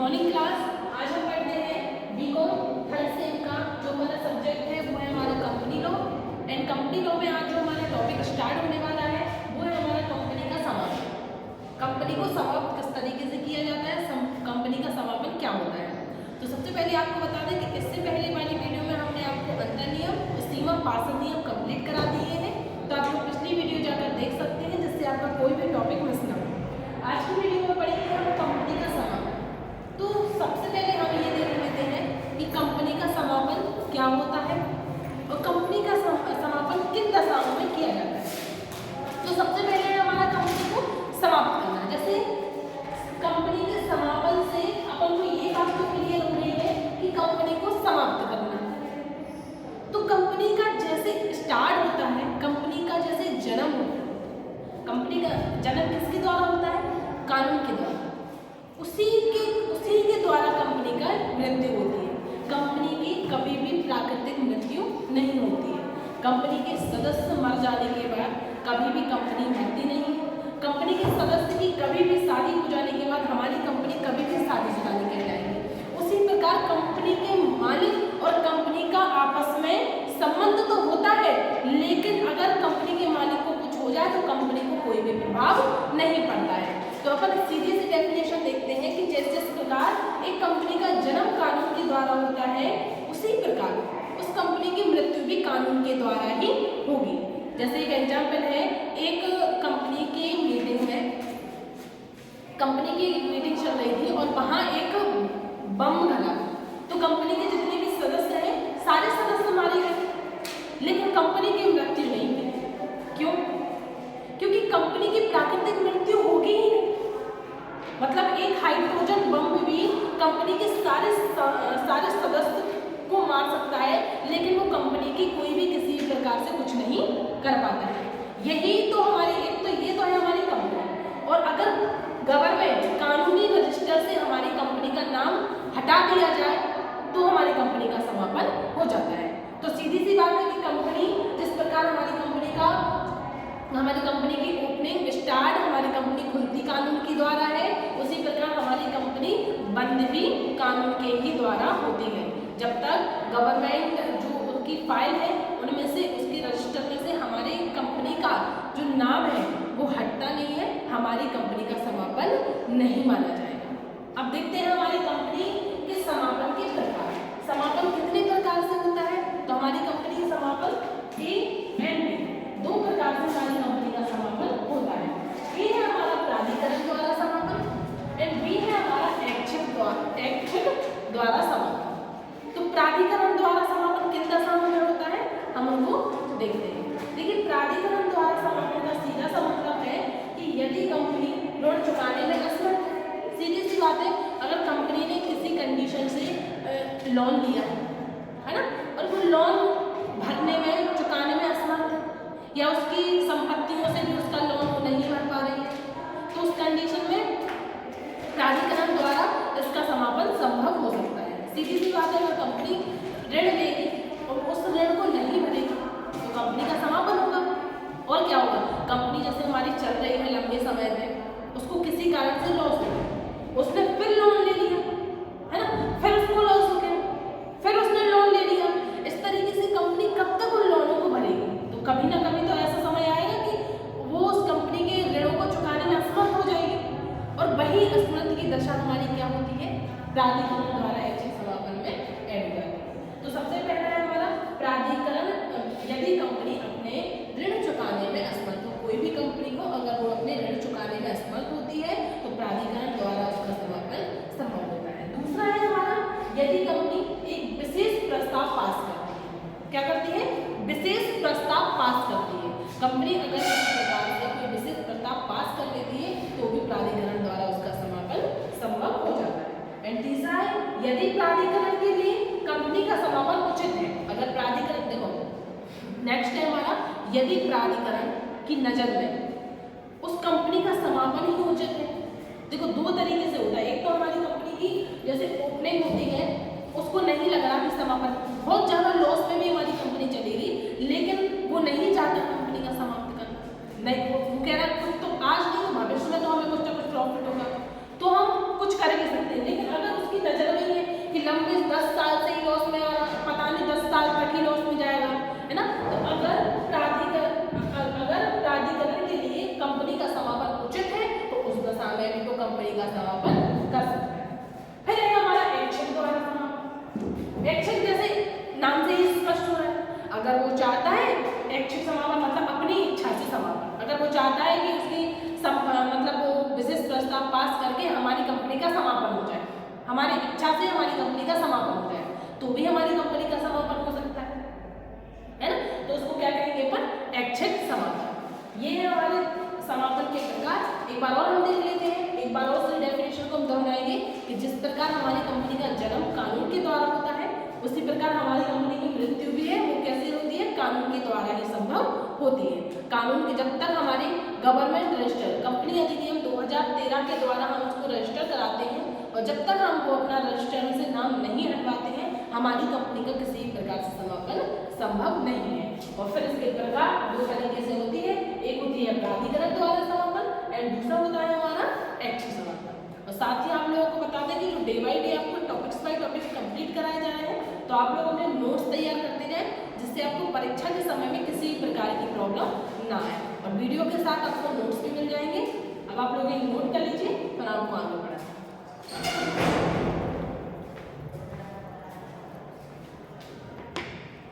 Morning class. आज हम पढ़ते हैं बीकॉम थर्ड सेम का जो हमारा सब्जेक्ट है वो है हमारा company law. And company law में आज जो हमारा टॉपिक स्टार्ट होने वाला है वो है हमारा कंपनी का समापन। कंपनी को समाप्त किस तरीके से किया जाता है, कंपनी का समापन क्या होता है। तो सबसे पहले आपको बता दें कि इससे पहले वाली वीडियो में हमने आपको अंतर नियम, सीमा, पार्षद नियम कंप्लीट करा दिए हैं, तो आप लोग पिछली वीडियो जाकर देख सकते हैं जिससे आपका कोई भी टॉपिक मिस ना हो। आज की वीडियो में पढ़ेंगे हम कंपनी का समापन। तो सबसे पहले हम ये देख लेते हैं कि कंपनी का समापन क्या होता है और कंपनी का समापन किन दशाओं में किया जाता है। तो सबसे पहले हमारा कंपनी को समाप्त करना, जैसे कंपनी के समापन से अपन को ये बात तो क्लियर हो रही है कि कंपनी को समाप्त करना। तो कंपनी का जैसे स्टार्ट होता है, कंपनी का जैसे जन्म होता है, कंपनी का जन्म किसके द्वारा होता है? कानून के द्वारा। उसी के द्वारा कंपनी का मृत्यु होती है। कंपनी की कभी भी प्राकृतिक मृत्यु नहीं होती है। कंपनी के सदस्य मर जाने के बाद कभी भी कंपनी मरती नहीं है। कंपनी के सदस्य की कभी भी शादी हो जाने के बाद हमारी कंपनी कभी भी शादीशुदा नहीं कहलाएगी। उसी प्रकार कंपनी के मालिक और कंपनी का आपस में संबंध तो होता है, लेकिन अगर कंपनी के मालिक को कुछ हो जाए तो कंपनी को कोई भी प्रभाव नहीं पड़ता है। तो अपन सीधी सी डेफिनेशन देखते हैं कि जिस प्रकार एक कंपनी का जन्म कानून के द्वारा होता है, उसी प्रकार उस कंपनी की मृत्यु भी कानून के द्वारा ही होगी। जैसे एक एग्जाम्पल है, एक कंपनी की मीटिंग में, कंपनी की मीटिंग चल रही थी और वहाँ एक बम घला, तो कंपनी के जितने भी सदस्य हैं सारे सदस्य मारे गए, लेकिन कंपनी की मृत्यु नहीं हुई। क्यों? क्योंकि कंपनी की प्राकृतिक मृत्यु होगी ही नहीं। मतलब एक हाइड्रोजन बम भी कंपनी के सारे सदस्य को मार सकता है, लेकिन वो कंपनी की कोई भी किसी प्रकार से कुछ नहीं कर पाता है। यही तो हमारी ये तो है हमारी कंपनी। और अगर गवर्नमेंट कानूनी रजिस्टर से हमारी कंपनी का नाम हटा दिया जाए तो हमारी कंपनी का समापन हो जाता है। तो सीधी सी बात है कि कंपनी जिस प्रकार हमारी कंपनी की ओपनिंग स्टार्ट, हमारी कंपनी खुलती कानून के द्वारा है, उसी प्रकार हमारी कंपनी बंद भी कानून के ही द्वारा होती है। जब तक गवर्नमेंट जो उनकी फाइल है उनमें से, उसकी रजिस्टर में से हमारी कंपनी का जो नाम है वो हटता नहीं है, हमारी कंपनी का समापन नहीं माना जाएगा। अब देखते हैं हमारी कंपनी के समापन के प्रकार। समापन कितने प्रकार से होता है? तो हमारी कंपनी का समापन ए एंड बी, दो प्रकार से हमारी कंपनी का समापन होता है। ए है हमारा प्राधिकरण द्वारा समापन एंड बी है हमारा ऐच्छिक द्वारा समापन। तो प्राधिकरण द्वारा समापन किन दशाओं में होता है हम उनको देखते हैं। देखिए, प्राधिकरण द्वारा समापन का सीधा सा मतलब है कि यदि कंपनी लोन चुकाने में असमर्थ है, सीधी सी बात है, अगर कंपनी ने किसी कंडीशन से लोन लिया है ना, और वो लोन भरने में, चुकाने में असमर्थ है, या उसकी संपत्तियों से भी उसका लोन वो नहीं भर पा रही है, तो उस कंडीशन में प्राधिकरण द्वारा इसका समापन संभव हो सकता है। सीधी सी बात है, अगर कंपनी ऋण लेगी और उस ऋण को नहीं भरेगी तो कंपनी का समापन होगा। और क्या होगा? कंपनी जैसे हमारी चल रही है लंबे समय में, उसको किसी कारण से लॉस हो गया, उसने फिर लोन ले लिया है ना, फिर उसको लॉस हो गया, फिर उसने लोन ले लिया। इस तरीके से कंपनी कब तक उन लोनों को भरेगी? तो कभी ना कभी तो ऐसा समय आएगा कि वो उस कंपनी के ऋणों को चुकाने में असमर्थ हो जाएगी, और वही असमर्थ की दशा हमारी क्या होती है? प्राधिकरण द्वारा ऐच्छिक समापन में ऐड हो जाती है। तो सबसे पहला है हमारा प्राधिकरण। यदि कंपनी अपने ऋण चुकाने में असमर्थ हो, कोई भी कंपनी को अगर वो अपने ऋण चुकाने में असमर्थ होती है तो प्राधिकरण द्वारा उसका समापन संभव होता है। दूसरा है हमारा, यदि कंपनी एक विशेष प्रस्ताव पास करती है। क्या करती है? विशेष प्रस्ताव पास करती है। कंपनी अगर किसी प्रकार से कोई विशेष प्रस्ताव पास कर लेती है तो भी प्राधिकरण द्वारा उसका समापन संभव हो जाता है। एंड तीसरा है, यदि प्राधिकरण के लिए कंपनी का समापन उचित है। अगर प्राधिकरण, देखो नेक्स्ट है हमारा, यदि प्राधिकरण की नजर में उस कंपनी का समापन ही उचित है। देखो, दो तरीके से होता है। एक तो हमारी कंपनी की जैसे ओपनिंग होती है, उसको नहीं लग रहा कि समापन, बहुत ज़्यादा लॉस में भी हमारी कंपनी चलेगी, लेकिन वो नहीं चाहता कंपनी का समाप्त करना, नहीं, वो कह रहा है कुछ तो आज नहीं तो भविष्य में तो हमें कुछ ना कुछ प्रॉफिट होगा, तो हम कुछ कर भी सकते हैं। लेकिन अगर कंपनी का समापन कर सकता है। फिर है हमारा ऐच्छिक द्वारा समापन। ऐच्छिक जैसे नाम से ही स्पष्ट हो रहा है, अगर वो चाहता है ऐच्छिक समापन मतलब अपनी इच्छा से समापन, अगर वो चाहता है कि उसकी मतलब वो विशिष्ट प्रस्ताव पास करके हमारी कंपनी का समापन हो जाए, हमारी इच्छा से हमारी कंपनी का समापन हो जाए, तो भी हमारी कंपनी का समापन हो सकता है ना। तो उसको क्या कहेंगे अपन, ऐच्छिक समापन। ये है हमारे समापन के प्रकार। एक बार और हम देख लेते हैं, एक बार और से डेफिनेशन को हम दोहराएंगे कि जिस प्रकार हमारी कंपनी का जन्म कानून के द्वारा होता है, उसी प्रकार हमारी कंपनी की मृत्यु भी है वो कैसे होती है, कानून के द्वारा ही संभव होती है। कानून के जब तक हमारे गवर्नमेंट रजिस्टर कंपनी अधिनियम 2013 के द्वारा हम उसको रजिस्टर कराते हैं और जब तक हम वो अपना रजिस्टर से नाम नहीं हटवाते हैं, हमारी कंपनी का किसी प्रकार से समापन संभव नहीं है। और फिर इसके प्रकार दो तरीके से होती है, एक होती है प्राधिकरण द्वारा समापन एंड दूसरा होता है हमारा ऐच्छिक समापन। और साथ ही आप लोगों को बता दें कि जो डे बाई डे आपको टॉपिक्स बाय टॉपिक्स कंप्लीट कराए जा रहे हैं, तो आप लोग अपने नोट्स तैयार करते जाएं जिससे आपको परीक्षा के समय में किसी प्रकार की प्रॉब्लम ना आए। और वीडियो के साथ आपको नोट्स भी मिल जाएंगे। अब आप लोग एक नोट कर लीजिए, फिर आपको आगे बढ़ाएं।